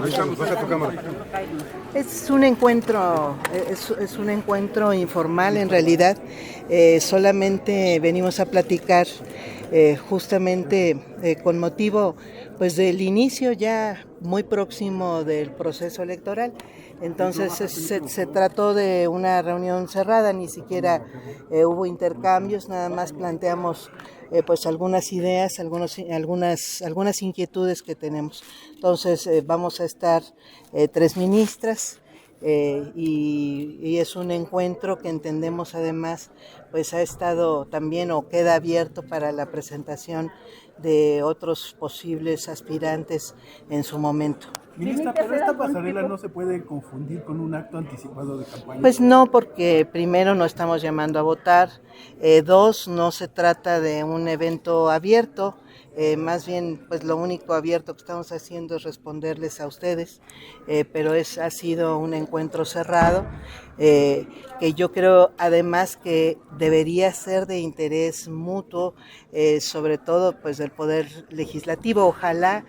Baja tu cámara. Es un encuentro informal en realidad. Solamente venimos a platicar justamente con motivo pues del inicio ya muy próximo del proceso electoral. Entonces se trató de una reunión cerrada, ni siquiera hubo intercambios, nada más planteamos pues algunas ideas, algunas inquietudes que tenemos. Entonces vamos a estar 3 ministras y es un encuentro que entendemos además pues ha estado también o queda abierto para la presentación de otros posibles aspirantes en su momento. Ministra, pero esta pasarela no se puede confundir con un acto anticipado de campaña. Pues no, porque primero no estamos llamando a votar, 2, no se trata de un evento abierto, más bien pues lo único abierto que estamos haciendo es responderles a ustedes, pero ha sido un encuentro cerrado, que yo creo además que debería ser de interés mutuo, sobre todo pues del Poder Legislativo. Ojalá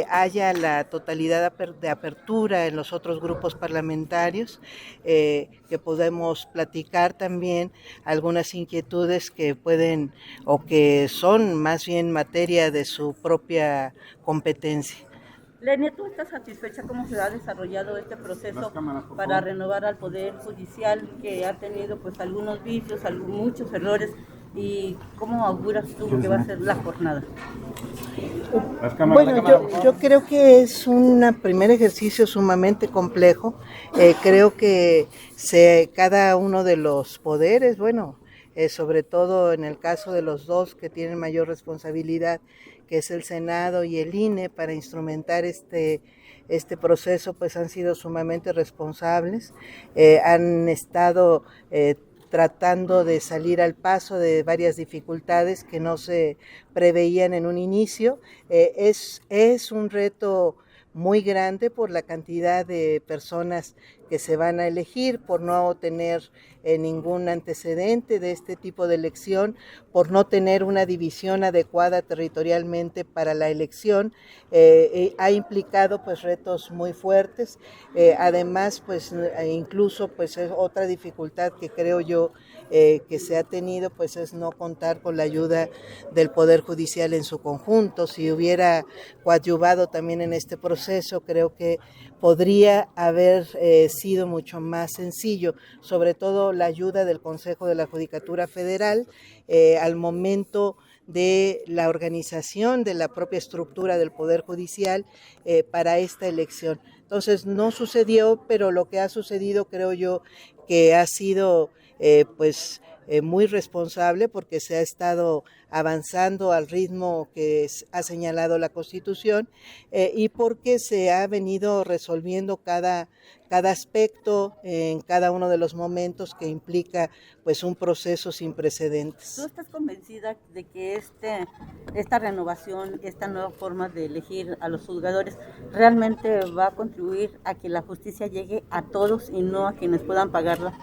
haya la totalidad de apertura en los otros grupos parlamentarios, que podemos platicar también algunas inquietudes que pueden o que son más bien materia de su propia competencia. Lenia, ¿tú estás satisfecha cómo se ha desarrollado este proceso para renovar al Poder Judicial, que ha tenido pues algunos vicios, muchos errores, y cómo auguras tú que va a ser la jornada? Bueno, yo creo que es un primer ejercicio sumamente complejo. Creo que cada uno de los poderes, bueno, sobre todo en el caso de los dos que tienen mayor responsabilidad, que es el Senado y el INE, para instrumentar este proceso, pues han sido sumamente responsables, han estado tratando de salir al paso de varias dificultades que no se preveían en un inicio. Es un reto muy grande por la cantidad de personas que se van a elegir, por no tener ningún antecedente de este tipo de elección, por no tener una división adecuada territorialmente para la elección. Ha implicado pues retos muy fuertes. Además pues incluso pues es otra dificultad que creo yo que se ha tenido pues es no contar con la ayuda del Poder Judicial en su conjunto. Si hubiera coadyuvado también en este proceso, creo que podría haber sido mucho más sencillo, sobre todo la ayuda del Consejo de la Judicatura Federal al momento de la organización de la propia estructura del Poder Judicial para esta elección. Entonces no sucedió, pero lo que ha sucedido creo yo que ha sido muy responsable, porque se ha estado avanzando al ritmo que ha señalado la Constitución, y porque se ha venido resolviendo cada aspecto en cada uno de los momentos que implica pues un proceso sin precedentes. ¿Tú estás convencida de que esta renovación, esta nueva forma de elegir a los juzgadores realmente va a contribuir a que la justicia llegue a todos y no a quienes puedan pagarla?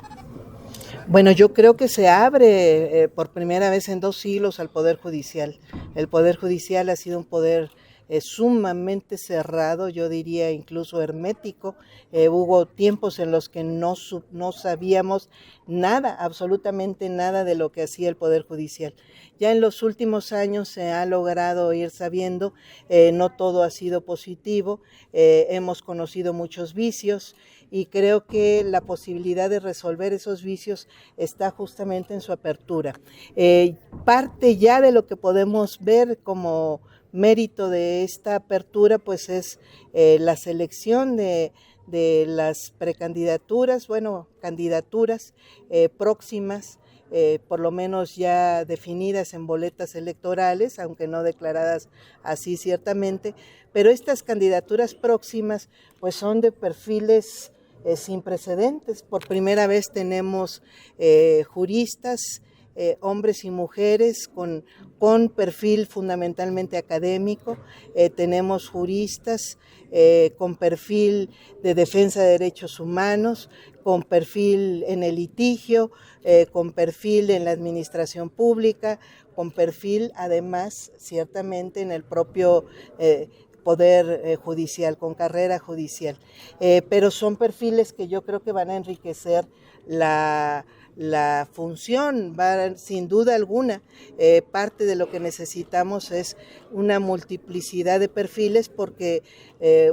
Bueno, yo creo que se abre por primera vez en 2 siglos al Poder Judicial. El Poder Judicial ha sido un poder sumamente cerrado, yo diría incluso hermético. Hubo tiempos en los que no sabíamos nada, absolutamente nada de lo que hacía el Poder Judicial. Ya en los últimos años se ha logrado ir sabiendo, no todo ha sido positivo, hemos conocido muchos vicios y creo que la posibilidad de resolver esos vicios está justamente en su apertura. Parte ya de lo que podemos ver como mérito de esta apertura pues es la selección de las precandidaturas, candidaturas próximas, por lo menos ya definidas en boletas electorales, aunque no declaradas así ciertamente, pero estas candidaturas próximas pues son de perfiles sin precedentes. Por primera vez tenemos juristas, hombres y mujeres con perfil fundamentalmente académico, tenemos juristas con perfil de defensa de derechos humanos, con perfil en el litigio, con perfil en la administración pública, con perfil además ciertamente en el propio poder judicial, con carrera judicial. Pero son perfiles que yo creo que van a enriquecer la función, sin duda alguna. Parte de lo que necesitamos es una multiplicidad de perfiles, porque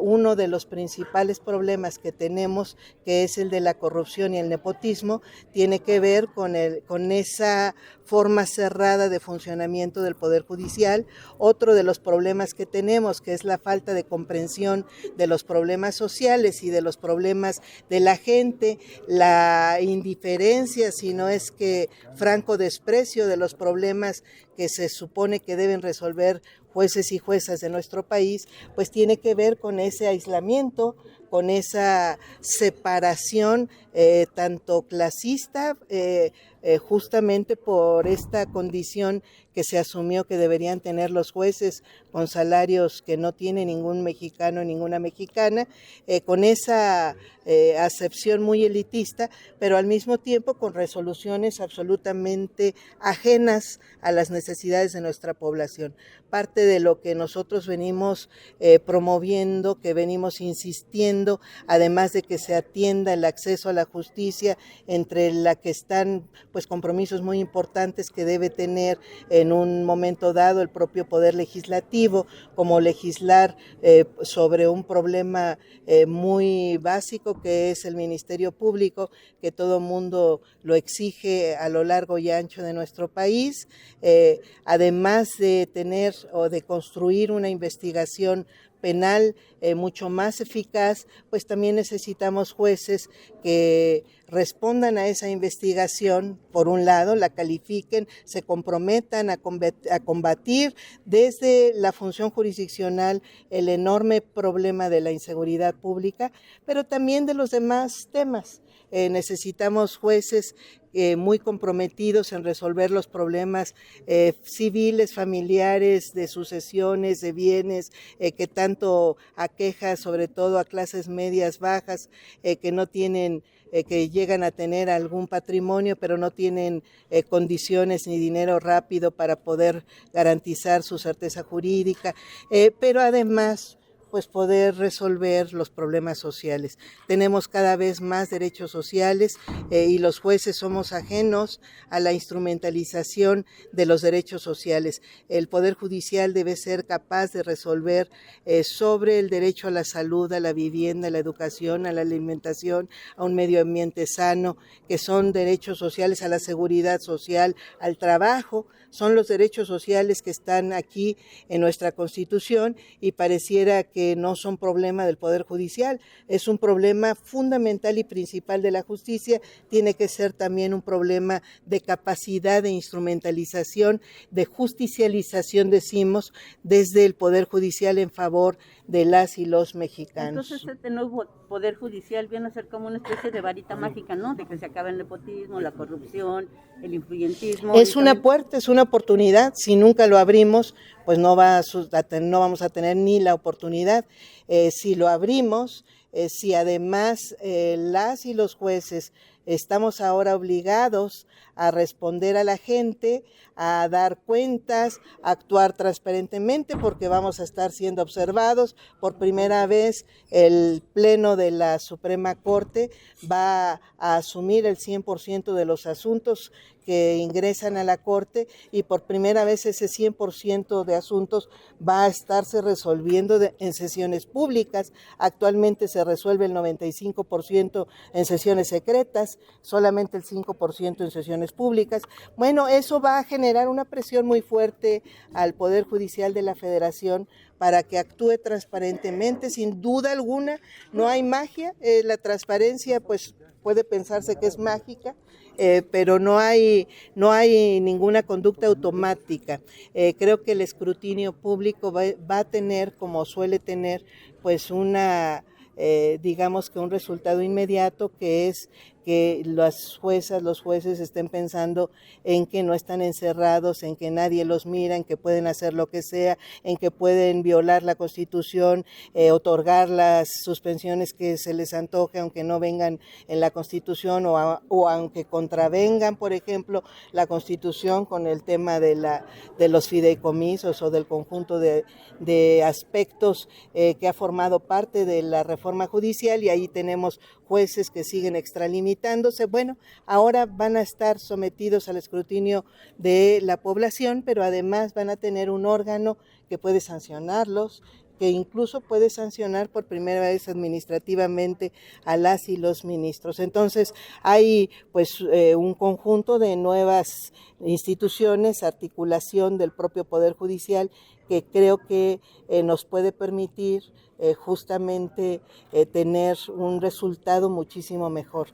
uno de los principales problemas que tenemos, que es el de la corrupción y el nepotismo, tiene que ver con esa forma cerrada de funcionamiento del Poder Judicial. Otro de los problemas que tenemos, que es la falta de comprensión de los problemas sociales y de los problemas de la gente, la indiferencia, si no es que franco desprecio de los problemas que se supone que deben resolver jueces y juezas de nuestro país, pues tiene que ver con ese aislamiento, con esa separación tanto clasista, justamente por esta condición que se asumió que deberían tener los jueces, con salarios que no tiene ningún mexicano, ninguna mexicana, con esa acepción muy elitista, pero al mismo tiempo con resoluciones absolutamente ajenas a las necesidades de nuestra población. Parte de lo que nosotros venimos promoviendo, que venimos insistiendo, además de que se atienda el acceso a la justicia, entre la que están pues compromisos muy importantes que debe tener en un momento dado el propio Poder Legislativo, como legislar sobre un problema muy básico, que es el Ministerio Público, que todo mundo lo exige a lo largo y ancho de nuestro país, además de tener o de construir una investigación penal mucho más eficaz, pues también necesitamos jueces que respondan a esa investigación, por un lado, la califiquen, se comprometan a combatir desde la función jurisdiccional el enorme problema de la inseguridad pública, pero también de los demás temas. Necesitamos jueces muy comprometidos en resolver los problemas civiles, familiares, de sucesiones, de bienes, que tanto aqueja sobre todo a clases medias bajas, que no tienen, que llegan a tener algún patrimonio, pero no tienen condiciones ni dinero rápido para poder garantizar su certeza jurídica, pero además pues poder resolver los problemas sociales. Tenemos cada vez más derechos sociales y los jueces somos ajenos a la instrumentalización de los derechos sociales. El Poder Judicial debe ser capaz de resolver sobre el derecho a la salud, a la vivienda, a la educación, a la alimentación, a un medio ambiente sano, que son derechos sociales, a la seguridad social, al trabajo. Son los derechos sociales que están aquí en nuestra Constitución y pareciera que no son problema del Poder Judicial, es un problema fundamental y principal de la justicia, tiene que ser también un problema de capacidad de instrumentalización, de justicialización, decimos, desde el Poder Judicial en favor de las y los mexicanos. Entonces este nuevo Poder Judicial viene a ser como una especie de varita mágica, ¿no? De que se acaba el nepotismo, la corrupción, el influyentismo. Es una puerta, es una oportunidad. Si nunca lo abrimos, pues no vamos a tener ni la oportunidad. Si lo abrimos, si además las y los jueces estamos ahora obligados a responder a la gente, a dar cuentas, a actuar transparentemente, porque vamos a estar siendo observados. Por primera vez el Pleno de la Suprema Corte va a asumir el 100% de los asuntos que ingresan a la Corte y por primera vez ese 100% de asuntos va a estarse resolviendo en sesiones públicas. Actualmente se resuelve el 95% en sesiones secretas, solamente el 5% en sesiones públicas. Bueno, eso va a generar una presión muy fuerte al Poder Judicial de la Federación para que actúe transparentemente. Sin duda alguna, no hay magia. La transparencia, pues, puede pensarse que es mágica, pero no hay ninguna conducta automática. Creo que el escrutinio público va a tener, como suele tener, pues digamos que un resultado inmediato, que es que las juezas, los jueces estén pensando en que no están encerrados, en que nadie los mira, en que pueden hacer lo que sea, en que pueden violar la Constitución, otorgar las suspensiones que se les antoje, aunque no vengan en la Constitución o aunque contravengan, por ejemplo, la Constitución con el tema de los fideicomisos o del conjunto de aspectos que ha formado parte de la reforma judicial, y ahí tenemos jueces que siguen extralimitándose. Bueno, ahora van a estar sometidos al escrutinio de la población, pero además van a tener un órgano que puede sancionarlos, que incluso puede sancionar por primera vez administrativamente a las y los ministros. Entonces hay pues un conjunto de nuevas instituciones, articulación del propio Poder Judicial, que creo que nos puede permitir justamente tener un resultado muchísimo mejor.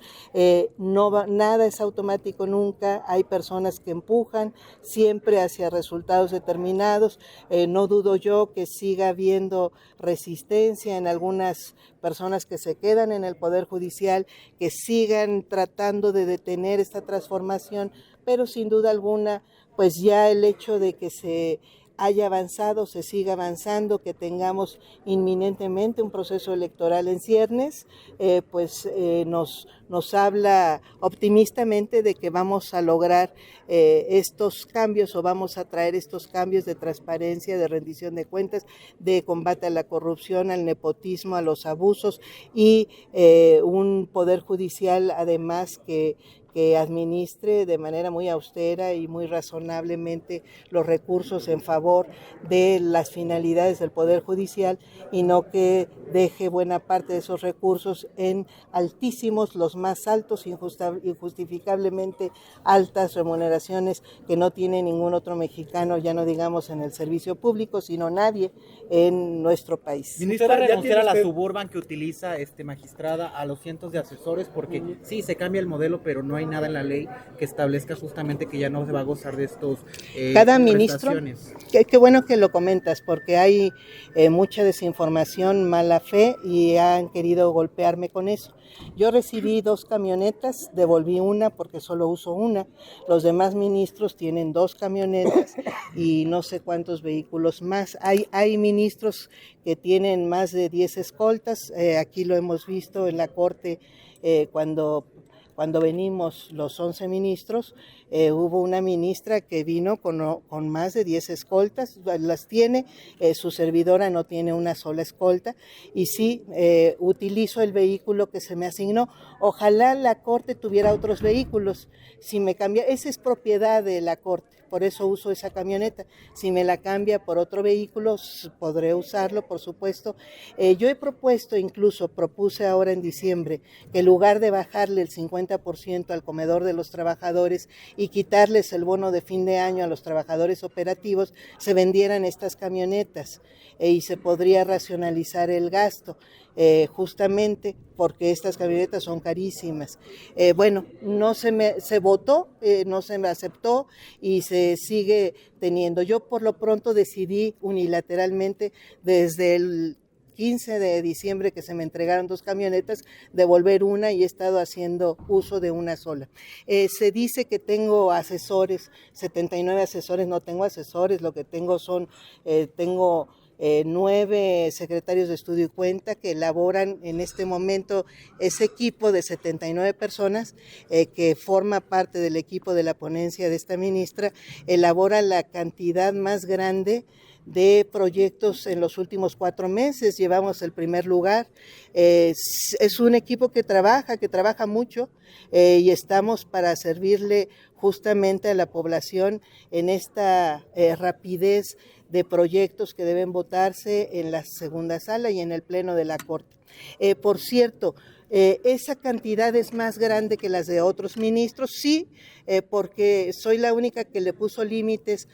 Nada es automático nunca, hay personas que empujan siempre hacia resultados determinados. No dudo yo que siga habiendo resistencia en algunas personas que se quedan en el Poder Judicial, que sigan tratando de detener esta transformación, pero sin duda alguna, pues ya el hecho de que se haya avanzado, se siga avanzando, que tengamos inminentemente un proceso electoral en ciernes, nos habla optimistamente de que vamos a lograr estos cambios, o vamos a traer estos cambios de transparencia, de rendición de cuentas, de combate a la corrupción, al nepotismo, a los abusos, y un Poder Judicial además que administre de manera muy austera y muy razonablemente los recursos en favor de las finalidades del Poder Judicial, y no que deje buena parte de esos recursos en altísimos, los más altos, injustificablemente altas remuneraciones que no tiene ningún otro mexicano, ya no digamos en el servicio público, sino nadie en nuestro país. ¿Usted va a renunciar a la Suburban que utiliza magistrada, a los cientos de asesores? Porque sí, se cambia el modelo, pero no hay nada en la ley que establezca justamente que ya no se va a gozar de estos cada ministro. Qué bueno que lo comentas, porque hay mucha desinformación, mala fe, y han querido golpearme con eso. Yo recibí 2 camionetas, devolví una porque solo uso una. Los demás ministros tienen 2 camionetas y no sé cuántos vehículos más. Hay ministros que tienen más de 10 escoltas. Aquí lo hemos visto en la Corte cuando venimos los 11 ministros, hubo una ministra que vino con más de 10 escoltas, las tiene, su servidora no tiene una sola escolta, y sí, utilizo el vehículo que se me asignó. Ojalá la Corte tuviera otros vehículos, si me cambia, esa es propiedad de la Corte, por eso uso esa camioneta. Si me la cambia por otro vehículo, podré usarlo, por supuesto. Yo he propuse ahora en diciembre, que en lugar de bajarle el 50% al comedor de los trabajadores y quitarles el bono de fin de año a los trabajadores operativos, se vendieran estas camionetas y se podría racionalizar el gasto. Justamente porque estas camionetas son carísimas. Se votó, no se me aceptó y se sigue teniendo. Yo por lo pronto decidí unilateralmente desde el 15 de diciembre que se me entregaron 2 camionetas, devolver una, y he estado haciendo uso de una sola. Se dice que tengo asesores, 79 asesores, no tengo asesores, lo que tengo son, 9 secretarios de estudio y cuenta que elaboran en este momento ese equipo de 79 personas que forma parte del equipo de la ponencia de esta ministra, elabora la cantidad más grande de proyectos en los últimos 4 meses, llevamos el primer lugar. Es un equipo que trabaja mucho, y estamos para servirle justamente a la población en esta rapidez de proyectos que deben votarse en la segunda sala y en el pleno de la Corte. Por cierto, esa cantidad es más grande que las de otros ministros, sí, porque soy la única que le puso límites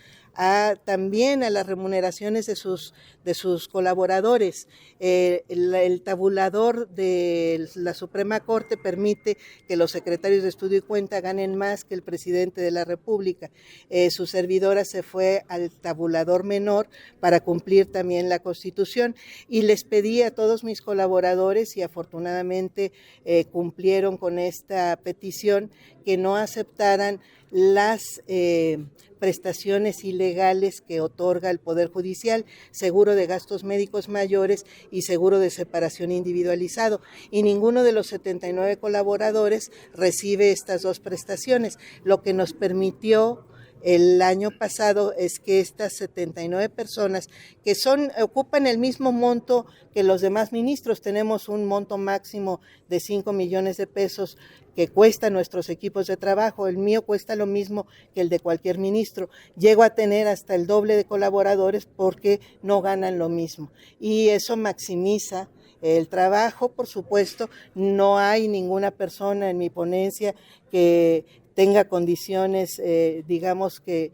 también a las remuneraciones de sus colaboradores. El tabulador de la Suprema Corte permite que los secretarios de Estudio y Cuenta ganen más que el presidente de la República. Su servidora se fue al tabulador menor para cumplir también la Constitución y les pedí a todos mis colaboradores, y afortunadamente cumplieron con esta petición, que no aceptaran las prestaciones ilegales que otorga el Poder Judicial, seguro de gastos médicos mayores y seguro de separación individualizado. Y ninguno de los 79 colaboradores recibe estas dos prestaciones, lo que nos permitió el año pasado es que estas 79 personas que ocupan el mismo monto que los demás ministros, tenemos un monto máximo de 5 millones de pesos que cuestan nuestros equipos de trabajo, el mío cuesta lo mismo que el de cualquier ministro, llego a tener hasta el doble de colaboradores porque no ganan lo mismo y eso maximiza el trabajo. Por supuesto, no hay ninguna persona en mi ponencia que tenga condiciones, digamos que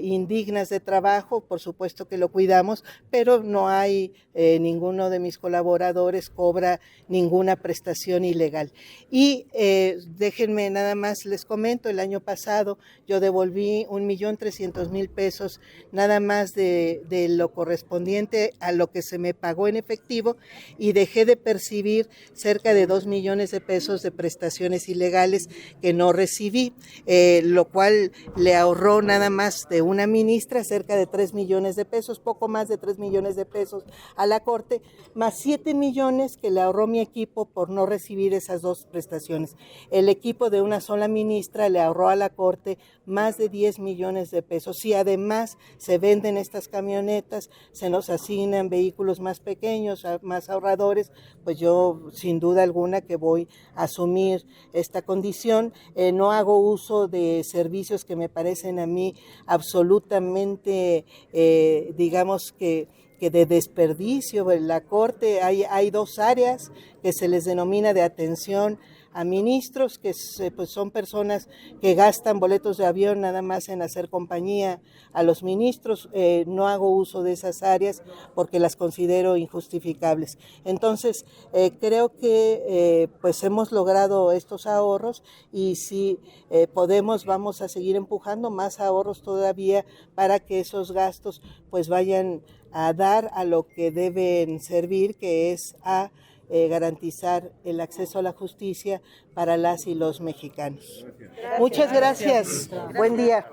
indignas de trabajo, por supuesto que lo cuidamos, pero no hay, ninguno de mis colaboradores cobra ninguna prestación ilegal. Y déjenme nada más, les comento, el año pasado yo devolví 1.300.000 pesos nada más de lo correspondiente a lo que se me pagó en efectivo y dejé de percibir cerca de 2 millones de pesos de prestaciones ilegales que no recibí, lo cual le ahorró nada más de una ministra cerca de 3 millones de pesos, poco más de 3 millones de pesos a la Corte, más 7 millones que le ahorró mi equipo por no recibir esas dos prestaciones. El equipo de una sola ministra le ahorró a la Corte más de 10 millones de pesos y además se venden estas camionetas, se nos asignan vehículos más pequeños, más ahorradores, pues yo sin duda alguna que voy a asumir esta condición. No hago uso de servicios que me parecen a mí absolutamente, digamos que de desperdicio. En la Corte hay dos áreas que se les denomina de atención a ministros, que pues son personas que gastan boletos de avión nada más en hacer compañía a los ministros. No hago uso de esas áreas porque las considero injustificables. Entonces, creo que pues hemos logrado estos ahorros y si podemos, vamos a seguir empujando más ahorros todavía para que esos gastos pues vayan a dar a lo que deben servir, que es a garantizar el acceso a la justicia para las y los mexicanos. Muchas gracias. Buen día.